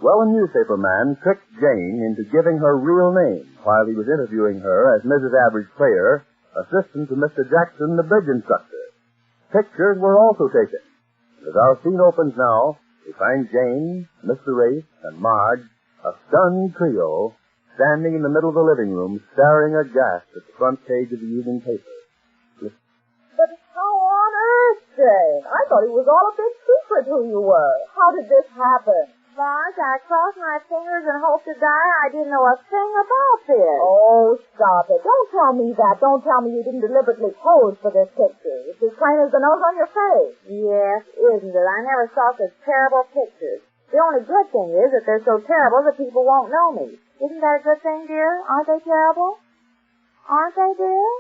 Well, a newspaper man tricked Jane into giving her real name while he was interviewing her as Mrs. Average Player, assistant to Mr. Jackson, the bridge instructor. Pictures were also taken. As our scene opens now, we find Jane, Mr. Race, and Marge, a stunned trio, standing in the middle of the living room, staring aghast at the front page of the evening paper. But how on earth, Jane? I thought it was all a big secret who you were. How did this happen? Marge, I crossed my fingers and hoped to die. I didn't know a thing about this. Oh, stop it. Don't tell me that. Don't tell me you didn't deliberately pose for this picture. It's as plain as the nose on your face. Yes, isn't it? I never saw such terrible pictures. The only good thing is that they're so terrible that people won't know me. Isn't that a good thing, dear? Aren't they terrible? Aren't they, dear?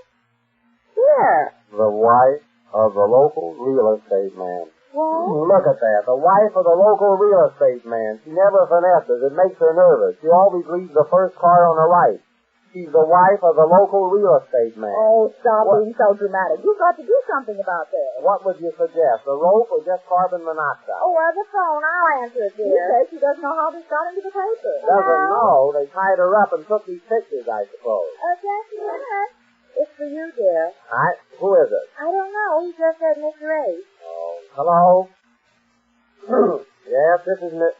Dear. The wife of the local real estate man. What? Look at that. The wife of the local real estate man. She never finesses. It makes her nervous. She always leaves the first car on the right. She's the wife of the local real estate man. Oh, stop being so dramatic. You've got to do something about this. What would you suggest? A rope or just carbon monoxide? Oh, where's the phone? I'll answer it, She dear. says she doesn't know how this got into the paper. Doesn't know. They tied her up and took these pictures, I suppose. Just a minute. It's for you, dear. Who is it? I don't know. He just said Miss Ray. Oh, hello? Yes, this is Miss...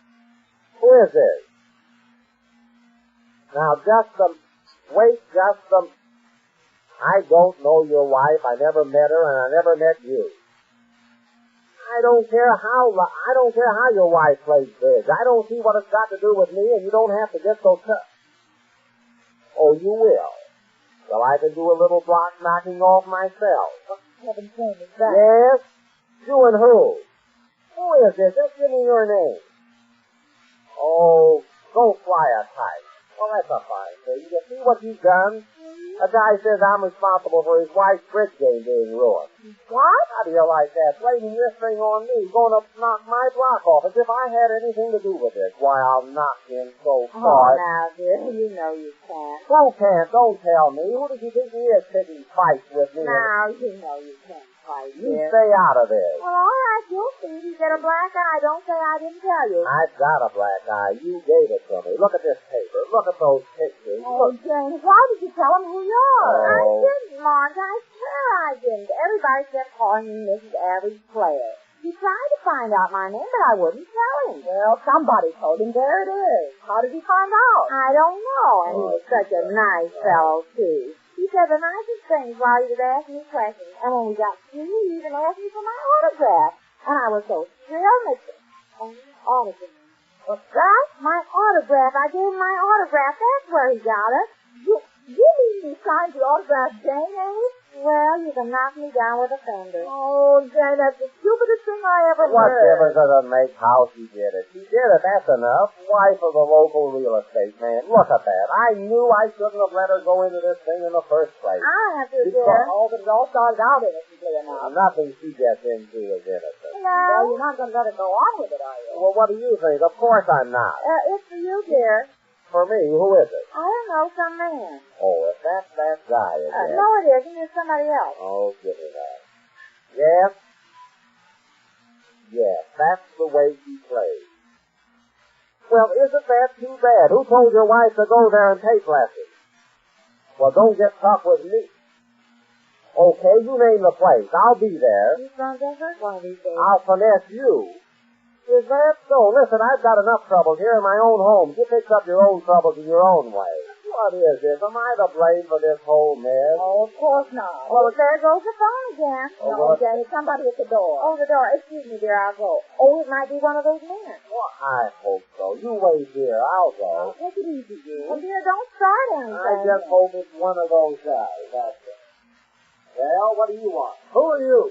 Who is this? Now, wait just a... I don't know your wife. I never met her, and I never met you. I don't care how your wife plays bridge. I don't see what it's got to do with me, and you don't have to get so tough. Oh, you will. Well, I can do a little block knocking off myself. Heaven's name is that. Yes? You and who? Who is this? Just give me your name. Oh, go fly a kite. Well, that's a fine thing. You see what you've done? A guy says I'm responsible for his wife's bridge game being ruined. What? How do you like that? Blaming this thing on me, going to knock my block off as if I had anything to do with it. Why, I'll knock him so Oh, far. now, dear, you know you can't. Who can't? Don't tell me. Who does he think he is picking fights with me? Now, you know you can't fight, You dear. stay out of this. Well, all right, you'll see. If you get a black eye, don't say I didn't tell you. I've got a black eye. You gave it to me. Look at this paper. Look at those pictures. Oh, Look. Jane, why did you tell him who you are? Oh. I didn't, Marge. I swear I didn't. Everybody kept calling me Mrs. Average Player. He tried to find out my name, but I wouldn't tell him. Well, somebody told him. There it is. How did he find out? I don't know. And he was such a nice fellow, too. He said the nicest things while he was asking me questions. And when we got through, he even asked me for my autograph. And I was so thrilled. Autograph. What's that? My autograph. I gave him my autograph. That's where he got it. You mean you signed the autograph, Jane, eh? Well, you can knock me down with a fender. Oh, Jane, that's the stupidest thing I ever What heard. difference does it make how she did it? She did it, that's enough. Wife of the local real estate man. Look at that. I knew I shouldn't have let her go into this thing in the first place. I'll have to, Because- dear. Oh, but it all started out innocently enough. Nothing she gets into is innocent. Well, Hello? you're not going to let her go on with it, are you? Well, what do you think? Of course I'm not. It's for you, dear. For me, who is it? I don't know, some man. Oh, if that's that guy again. No, it isn't. It's somebody else. Oh, give me that. Yes? Yes, that's the way she plays. Well, isn't that too bad? Who told your wife to go there and take lessons? Well, don't get tough with me. Okay, you name the place. I'll be there. He's going to get hurt one of these days. I'll finesse you. Is that so? Listen, I've got enough troubles here in my own home. You fix up your own troubles in your own way. What is this? Am I to blame for this whole mess? Oh, of course not. Oh, there goes the phone again. No, Jane, it's somebody at the door. Oh, the door. Excuse me, dear, I'll go. Oh, it might be one of those men. Well, I hope so. You wait here. I'll go. Take it easy, you. Well, dear, don't start anything. I just hope it's one of those guys. That's it. Well, what do you want? Who are you?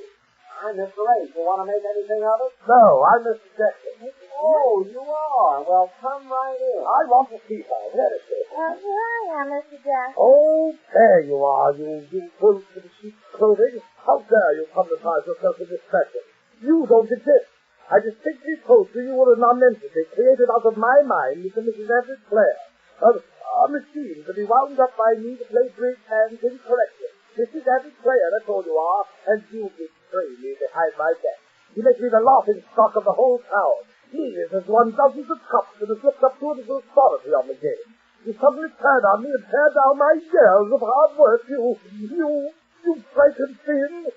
I'm Mr. Race. You want to make anything of it? No, I'm Mr. Jackson. Oh, you are. Well, come right in. I want to see my medicine. Here I am, Mr. Jackson. Oh, there you are, you brute with the sheep's clothing. How dare you publicize yourself in this fashion? You don't exist. I distinctly told you you were a nonentity created out of my mind with Mrs. Average Player. A machine to be wound up by me to play bridge hands incorrectly. Mrs. Average Player, that's all you are, and you betray me behind my back. You make me the laughing stock of the whole town. He has won dozens of cups and has looked up quality on the game. You suddenly turn on me and tear down my years of hard work. You Frankenstein.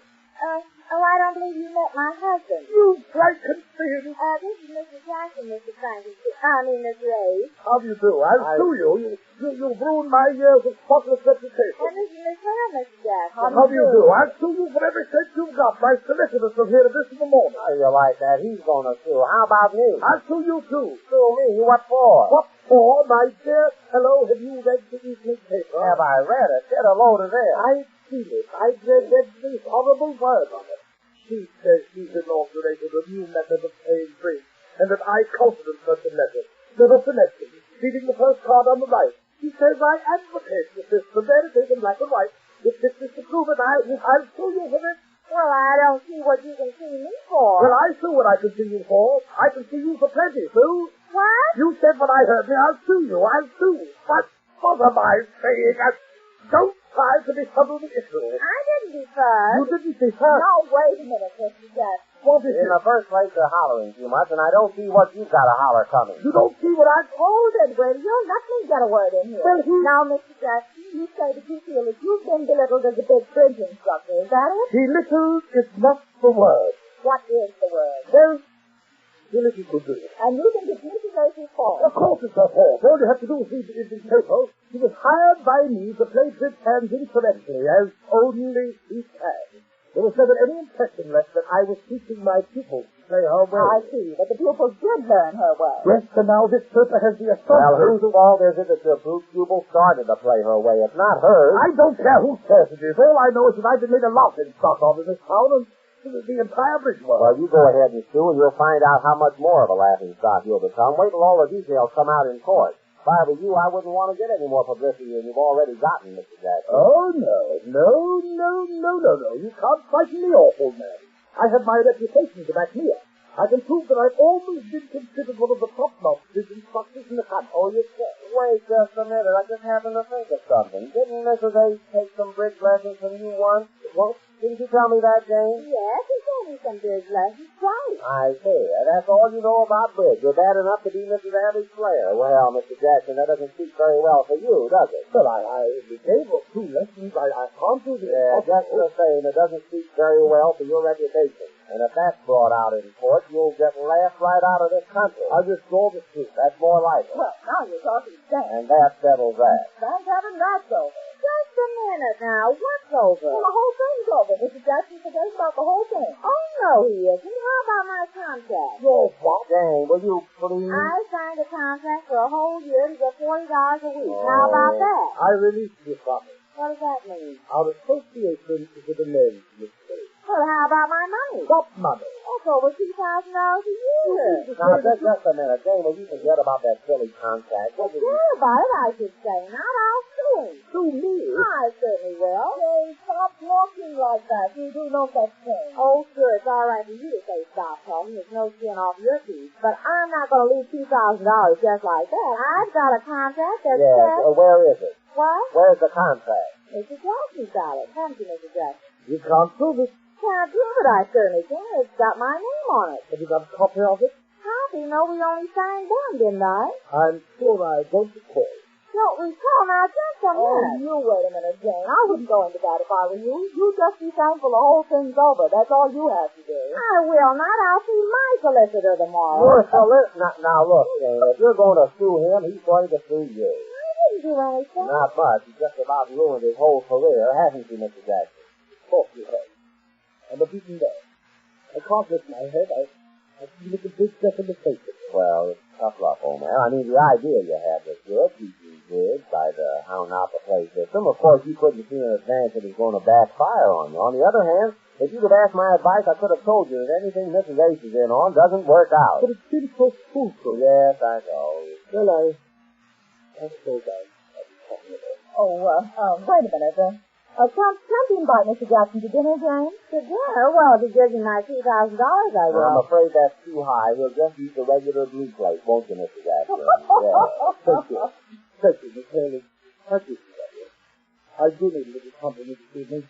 I don't believe you met my husband. You Frankenstein. This is Mr. Jackson, Mr. Frankenstein. Mr. A. How do you do? I'll sue you. You've ruined my years of spotless reputation. And this is Miss Hale, Mr. Jackson. How do you do? I'll sue you for every cent you've got. My solicitors are here to this in the morning. How do you like that? He's going to sue. How about me? I'll sue you, too. Sue me? What for? What for, my dear fellow? Have you read the evening paper? Have I read it? Get a load of this. I've seen it. I've read every horrible word on it. She says she's inaugurated a new method of paying drink, and that I counted such a method. Never finessed it, reading the first card on the right. She says I advocate the system. There it is in black and white. If this is to prove it, I'll sue you for this. Well, I don't see what you can sue me for. Well, I sue what I can sue you for. I can sue you for plenty, Sue. What? You said when I heard me, I'll sue you. I'll sue. What am I saying? Don't try to befuddle the issue. I didn't defer. You didn't defer. Now, wait a minute, Mr. Jackson. What is In it? the first place, they're hollering too much, and I don't see what you've got to holler coming. You don't see what I... Hold it, will you? Let me get a word in here. Well, Now, Mr. Jackson, you say that you feel that you've been belittled as a big bridge instructor. Is that it? Belittled is not the word. What is the word? Well, belittled could do it. And you think it's Mrs. Ace's fault? Of course it's her fault. All you have to do is read the paper. She was hired by me to play bridge hands incorrectly, as only she can. There was never any impression left that I was teaching my pupils to play her well. I see, but the pupils did learn her well. Yes, and now this paper has the Well, authority. whose fault is it that your pupil started to play her way? It's not hers. I don't care who says it is. All I know is that I've been made a laughing stock of in this town, and the entire bridge world. Well, you go ahead and sue, and you'll find out how much more of a laughing stock you'll become. Wait till all the details come out in court. If I were you, I wouldn't want to get any more publicity than you've already gotten, Mr. Jackson. Oh, no. You can't frighten me off, old man. I have my reputation to back me up. I can prove that I've always been considered one of the top-notch bridge instructors in the country. Oh, wait just a minute. I just happened to think of something. Didn't Mrs. A take some bridge lessons from you once? Well, didn't you tell me that, Jane? Yes, he gave me some bridge lessons twice. I see. That's all you know about bridge. You're bad enough to be Mrs. Average Player. Well, Mr. Jackson, that doesn't speak very well for you, does it? Well, I gave her 2 lessons. I can't do this. Yeah, just the same. It doesn't speak very well for your reputation. And if that's brought out in court, you'll get laughed right out of this country. I'll just draw the truth. That's more like it. Well, now you're talking sense. And that settles that. Thank heaven that's over. Just a minute now. What's over? Well, the whole thing's over. Mr. Jackson forget about the whole thing. Oh, no, he isn't. How about my contract? Your what? Jane, will you please? I signed a contract for a whole year to get $40 a week. How about that? I released you from it. What does that mean? Our association is at an end, Miss Spade. Well, how about my money? What money? That's over $2,000 a year. Now, just a minute. Jane, will you forget about that silly contract? What did you... Care about it, I should say. Not I'll sue him. Sue me? I certainly will. Hey, stop talking like that. You do no such thing. Oh, sure, it's all right for you to say stop talking. There's no skin off your teeth. But I'm not going to lose $2,000 just like that. I've got a contract that Yes, says... where is it? What? Where's the contract? Mr. Jackson's got it. Haven't you, Mr. Jackson? You can't prove it. Can't prove it, I certainly can. It's got my name on it. Have you got a copy of it? Copy? No, we only signed one, didn't I? I'm sure I don't recall. Don't recall. Now, just a Oh, minute. you wait a minute, Jane. I wouldn't go into that if I were you. You just be thankful the whole thing's over. That's all you have to do. I will not. I'll see my solicitor tomorrow. Your solicitor? Now, look, Jane, if you're going to sue him, he's going to sue you. I didn't do anything. Not much. He's just about ruined his whole career, hasn't he, Mr. Jackson? Of course you have. I'm a beaten man. I can't lift my head. I look a big step in the face of it. Well, it's tough luck, old man. I mean, the idea you had was good. Teaching good by the hound out the play system. Of course, you couldn't see in advance that it was going to backfire on you. On the other hand, if you'd have asked my advice, I could have told you that anything Mrs. Ace is in on doesn't work out. But it's been so foolproof. Yes, I know. Well, I suppose I'll be talking about it. Oh, wait a minute. Can't you invite Mr. Jackson to dinner, Jane? To dinner? Well, if he gives me my $2,000, I will. I'm afraid that's too high. He'll just eat the regular blue plate, won't you, Mr. Jackson? Yeah. Thank you, Miss Haley. Thank you, Mr. I do need a little company this evening.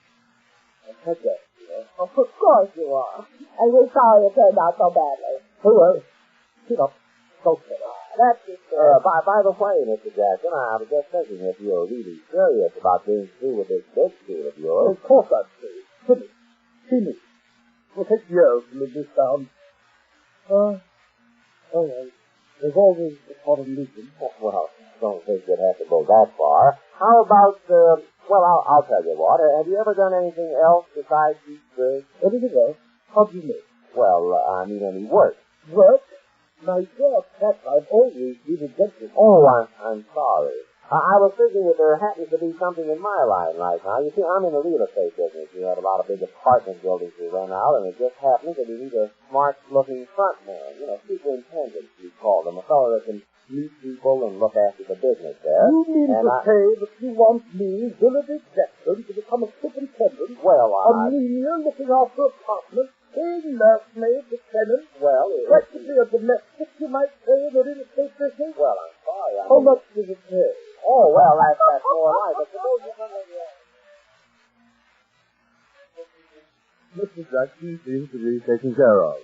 I'll take that, you know. Of course you are. And we're sorry it turned out so badly. Oh, well, sit up. Don't sit up. That's just By the way, Mr. Jackson, I was just thinking if you're really serious about being through with this big deal of yours. Of course I'm serious. Finish. It will take years to live this down. Oh, well. There's always a part of losing. Well, I don't think you'd have to go that far. How about, I'll tell you what. Have you ever done anything else besides these bridge? Anything else? How do you know? Well, I mean any work. Work? My God, Pat, I've always been a gentleman. Oh, I'm sorry. I was thinking that there happens to be something in my line right now. You see, I'm in the real estate business. We have a lot of big apartment buildings we rent out, and it just happens that we need a smart-looking front man. You know, superintendent, we call them. A fellow that can meet people and look after the business there. You mean to say that you want me, Willoughby Jackson, to become a superintendent? Well, a menial looking after apartments, paying nursemaid to tenants? Well, practically a domestic, you might say, in the real estate business? Well, I'm sorry. How much does it pay? Oh, well, that's more like it. Suppose you come in here. Mrs. Jackson seems to be taken care of,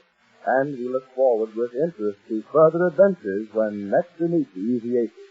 and we look forward with interest to further adventures when next we meet the Easy Aces.